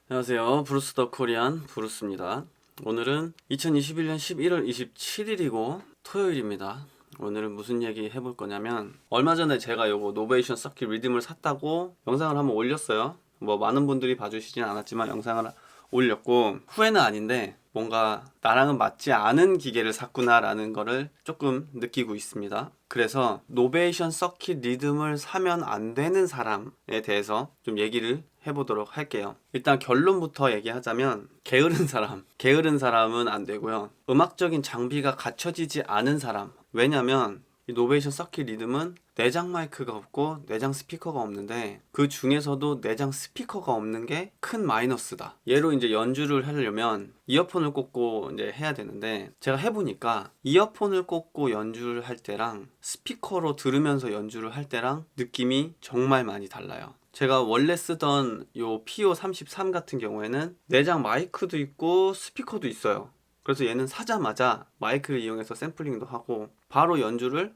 안녕하세요. 브루스 더 코리안 브루스입니다. 오늘은 2021년 11월 27일이고 토요일입니다. 오늘은 무슨 얘기 해볼 거냐면 얼마 전에 제가 요거 노베이션 서킷 리듬을 샀다고 영상을 한번 올렸어요. 뭐 많은 분들이 봐주시진 않았지만 영상을 올렸고 후회는 아닌데 뭔가 나랑은 맞지 않은 기계를 샀구나라는 거를 조금 느끼고 있습니다. 그래서 노베이션 서킷 리듬을 사면 안 되는 사람에 대해서 좀 얘기를 해보도록 할게요. 일단 결론부터 얘기하자면 게으른 사람은 안 되고요. 음악적인 장비가 갖춰지지 않은 사람. 왜냐면 이 노베이션 서킷 리듬은 내장 마이크가 없고 내장 스피커가 없는데 그 중에서도 내장 스피커가 없는 게 큰 마이너스다. 얘로 이제 연주를 하려면 이어폰을 꽂고 이제 해야 되는데 제가 해보니까 이어폰을 꽂고 연주를 할 때랑 스피커로 들으면서 연주를 할 때랑 느낌이 정말 많이 달라요. 제가 원래 쓰던 요 PO33 같은 경우에는 내장 마이크도 있고 스피커도 있어요. 그래서 얘는 사자마자 마이크를 이용해서 샘플링도 하고 바로 연주를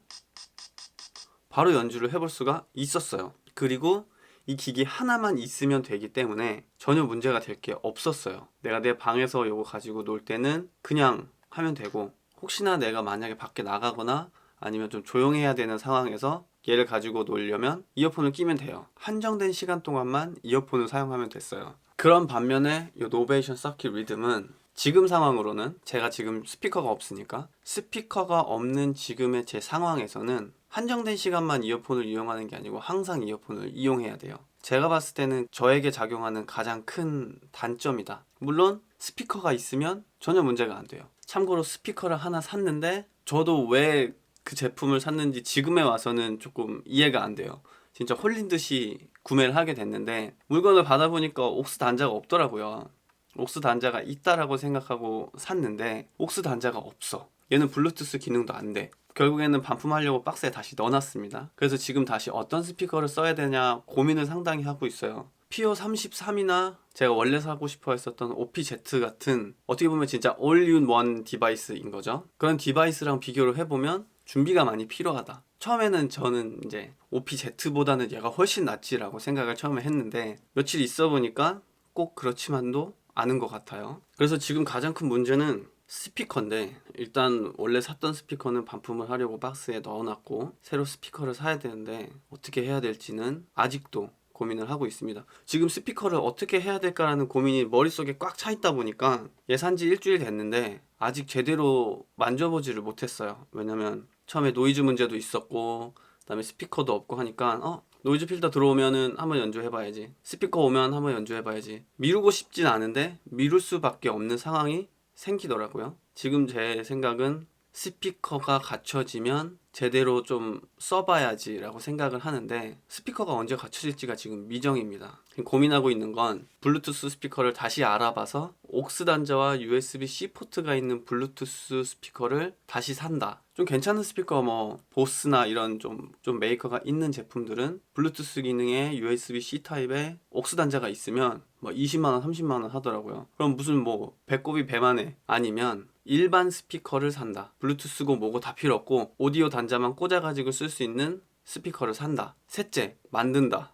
해볼 수가 있었어요. 그리고 이 기기 하나만 있으면 되기 때문에 전혀 문제가 될 게 없었어요. 내가 내 방에서 이거 가지고 놀 때는 그냥 하면 되고, 혹시나 내가 만약에 밖에 나가거나 아니면 좀 조용해야 되는 상황에서 얘를 가지고 놀려면 이어폰을 끼면 돼요. 한정된 시간 동안만 이어폰을 사용하면 됐어요. 그런 반면에 이 노베이션 서킷 리듬은 지금 상황으로는 제가 지금 스피커가 없으니까 스피커가 없는 지금의 제 상황에서는 한정된 시간만 이어폰을 이용하는 게 아니고 항상 이어폰을 이용해야 돼요. 제가 봤을 때는 저에게 작용하는 가장 큰 단점이다. 물론 스피커가 있으면 전혀 문제가 안 돼요. 참고로 스피커를 하나 샀는데 저도 왜 그 제품을 샀는지 지금에 와서는 조금 이해가 안 돼요. 진짜 홀린 듯이 구매를 하게 됐는데 물건을 받아보니까 옥스 단자가 없더라고요. 옥스 단자가 있다라고 생각하고 샀는데 옥스 단자가 없어. 얘는 블루투스 기능도 안 돼. 결국에는 반품하려고 박스에 다시 넣어놨습니다. 그래서 지금 다시 어떤 스피커를 써야 되냐 고민을 상당히 하고 있어요. PO33이나 제가 원래 사고 싶어 했었던 OPZ 같은 어떻게 보면 진짜 all-in-one 디바이스인 거죠. 그런 디바이스랑 비교를 해보면 준비가 많이 필요하다. 처음에는 저는 이제 OPZ보다는 얘가 훨씬 낫지라고 생각을 처음에 했는데 며칠 있어 보니까 꼭 그렇지만도 않은 것 같아요. 그래서 지금 가장 큰 문제는 스피커인데, 일단 원래 샀던 스피커는 반품을 하려고 박스에 넣어놨고 새로 스피커를 사야 되는데 어떻게 해야 될지는 아직도 고민을 하고 있습니다. 지금 스피커를 어떻게 해야 될까라는 고민이 머릿속에 꽉 차 있다 보니까 얘 산지 일주일 됐는데 아직 제대로 만져보지를 못했어요. 왜냐면 처음에 노이즈 문제도 있었고 그다음에 스피커도 없고 하니까 노이즈 필터 들어오면은 한번 연주해봐야지, 스피커 오면 한번 연주해봐야지, 미루고 싶진 않은데 미룰 수밖에 없는 상황이 생기더라고요. 지금 제 생각은 스피커가 갖춰지면 제대로 좀 써봐야지 라고 생각을 하는데 스피커가 언제 갖춰질지가 지금 미정입니다. 고민하고 있는 건 블루투스 스피커를 다시 알아봐서 옥스 단자와 USB-C 포트가 있는 블루투스 스피커를 다시 산다. 좀 괜찮은 스피커, 뭐 보스나 이런 좀 메이커가 있는 제품들은 블루투스 기능에 USB-C 타입에 옥스 단자가 있으면 뭐 20만원 30만원 하더라고요. 그럼 무슨 뭐 배꼽이 배만해. 아니면 일반 스피커를 산다. 블루투스고 뭐고 다 필요 없고 오디오 단자만 꽂아가지고 쓸 수 있는 스피커를 산다. 셋째, 만든다.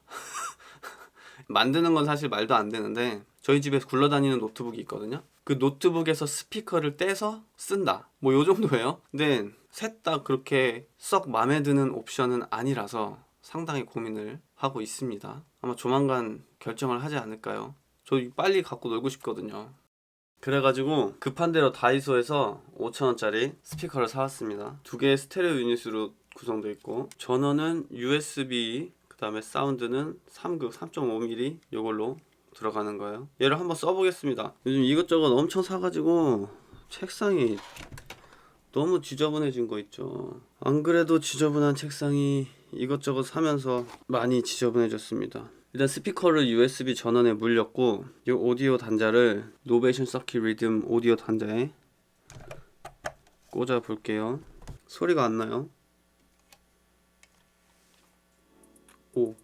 만드는 건 사실 말도 안 되는데 저희 집에 굴러다니는 노트북이 있거든요. 그 노트북에서 스피커를 떼서 쓴다. 뭐 요 정도예요. 근데 셋 다 그렇게 썩 마음에 드는 옵션은 아니라서 상당히 고민을 하고 있습니다. 아마 조만간 결정을 하지 않을까요? 저 빨리 갖고 놀고 싶거든요. 그래가지고 급한 대로 다이소에서 5,000원짜리 스피커를 사왔습니다. 두 개의 스테레오 유닛으로 구성되어 있고 전원은 USB, 그 다음에 사운드는 3극 3.5mm 요걸로 들어가는 거예요. 얘를 한번 써보겠습니다. 요즘 이것저것 엄청 사가지고 책상이 너무 지저분해진 거 있죠. 안 그래도 지저분한 책상이 이것저것 사면서 많이 지저분해졌습니다. 일단 스피커를 USB 전원에 물렸고 이 오디오 단자를 노베이션 서킷 리듬 오디오 단자에 꽂아 볼게요. 소리가 안 나요. 오.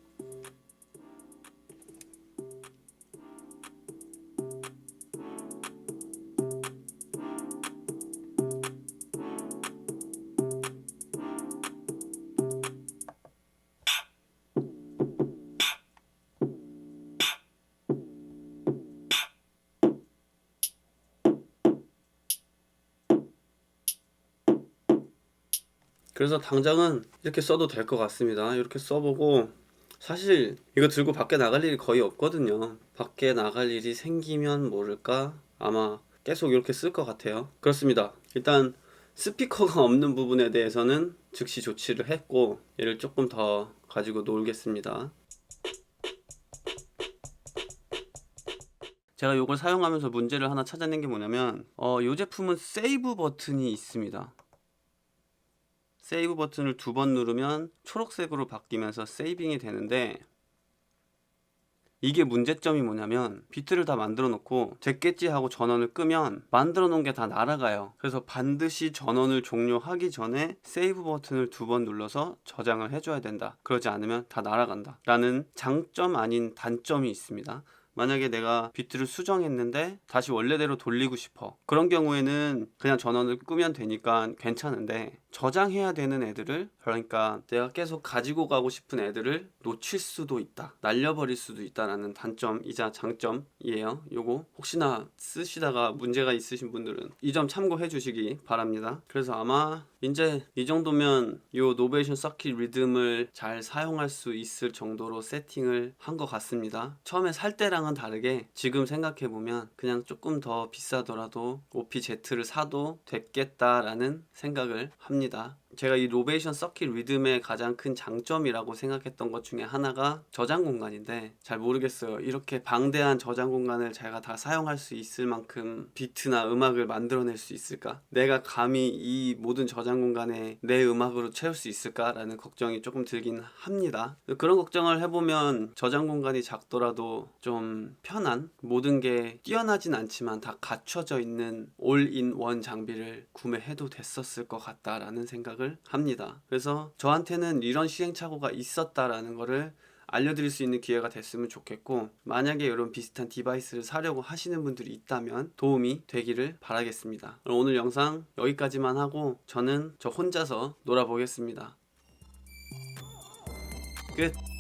그래서 당장은 이렇게 써도 될 것 같습니다. 이렇게 써보고 사실 이거 들고 밖에 나갈 일이 거의 없거든요. 밖에 나갈 일이 생기면 모를까 아마 계속 이렇게 쓸 것 같아요. 그렇습니다. 일단 스피커가 없는 부분에 대해서는 즉시 조치를 했고 얘를 조금 더 가지고 놀겠습니다. 제가 이걸 사용하면서 문제를 하나 찾아낸 게 뭐냐면 이 제품은 세이브 버튼이 있습니다. 세이브 버튼을 2번 누르면 초록색으로 바뀌면서 세이빙이 되는데 이게 문제점이 뭐냐면 비트를 다 만들어 놓고 됐겠지 하고 전원을 끄면 만들어 놓은 게 다 날아가요. 그래서 반드시 전원을 종료하기 전에 세이브 버튼을 2번 눌러서 저장을 해줘야 된다. 그러지 않으면 다 날아간다 라는 장점 아닌 단점이 있습니다. 만약에 내가 비트를 수정했는데 다시 원래대로 돌리고 싶어, 그런 경우에는 그냥 전원을 끄면 되니까 괜찮은데 저장해야 되는 애들을, 그러니까 내가 계속 가지고 가고 싶은 애들을 놓칠 수도 있다, 날려버릴 수도 있다라는 단점이자 장점이에요. 요거 혹시나 쓰시다가 문제가 있으신 분들은 이 점 참고해 주시기 바랍니다. 그래서 아마 이제 이 정도면 요 노베이션 서킷 리듬을 잘 사용할 수 있을 정도로 세팅을 한 것 같습니다. 처음에 살 때랑은 다르게 지금 생각해보면 그냥 조금 더 비싸더라도 OPZ를 사도 됐겠다라는 생각을 합니다. 제가 이 노베이션 서킷 리듬의 가장 큰 장점이라고 생각했던 것 중에 하나가 저장 공간인데 잘 모르겠어요. 이렇게 방대한 저장 공간을 제가 다 사용할 수 있을 만큼 비트나 음악을 만들어낼 수 있을까? 내가 감히 이 모든 저장 공간에 내 음악으로 채울 수 있을까라는 걱정이 조금 들긴 합니다. 그런 걱정을 해보면 저장 공간이 작더라도 좀 편한, 모든 게 뛰어나진 않지만 다 갖춰져 있는 올인원 장비를 구매해도 됐었을 것 같다라는 생각을 합니다. 그래서 저한테는 이런 시행착오가 있었다라는 거를 알려드릴 수 있는 기회가 됐으면 좋겠고, 만약에 이런 비슷한 디바이스를 사려고 하시는 분들이 있다면 도움이 되기를 바라겠습니다. 오늘 영상 여기까지만 하고 저는 저 혼자서 놀아보겠습니다. 끝.